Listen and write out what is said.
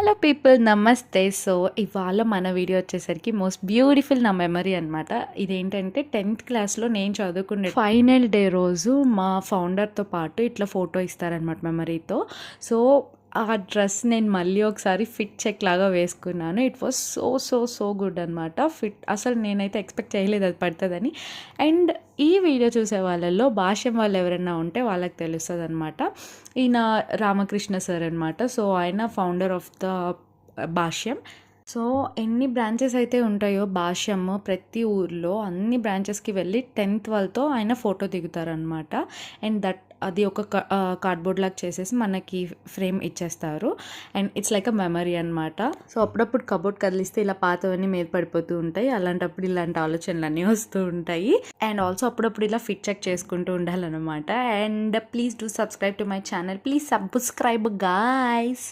Hello people నమస్తే. So ఇవాళ మన వీడియో వచ్చేసరికి మోస్ట్ బ్యూటిఫుల్ నా మెమరీ అనమాట. ఇదేంటంటే 10th క్లాస్లో నేను చదువుకునే ఫైనల్ డే రోజు మా ఫౌండర్తో పాటు ఇట్లా ఫోటో ఇస్తారనమాట మెమరీతో. సో ఆ డ్రెస్ నేను మళ్ళీ ఒకసారి ఫిట్ చెక్ లాగా వేసుకున్నాను. It was so so so good అనమాట. ఫిట్ అసలు నేనైతే ఎక్స్పెక్ట్ చేయలేదు అది పడుతుందని. అండ్ ఈ వీడియో చూసే వాళ్ళల్లో భాష్యం వాళ్ళు ఎవరైనా ఉంటే వాళ్ళకి తెలుస్తుంది అనమాట. ఈయన రామకృష్ణ సార్ అనమాట. సో ఆయన founder of the Bhashyam. So ఎన్ని బ్రాంచెస్ అయితే ఉంటాయో భాష్యము ప్రతి ఊర్లో అన్ని బ్రాంచెస్కి వెళ్ళి 10th వాళ్ళతో ఆయన ఫోటో దిగుతారనమాట. అండ్ అది ఒక కార్డ్బోర్డ్ లాగా చేసేసి మనకి ఫ్రేమ్ ఇచ్చేస్తారు. And it's like a memory అనమాట. సో అప్పుడప్పుడు కబోర్డ్ కదిలిస్తే ఇలా పాతవన్నీ మీద పడిపోతూ ఉంటాయి. అలాంటప్పుడు ఇలాంటి ఆలోచనలు అన్నీ వస్తూ ఉంటాయి. అండ్ ఆల్సో అప్పుడప్పుడు ఇలా ఫిట్ చెక్ చేసుకుంటూ ఉండాలన్నమాట. And please do subscribe to my channel. Please subscribe guys.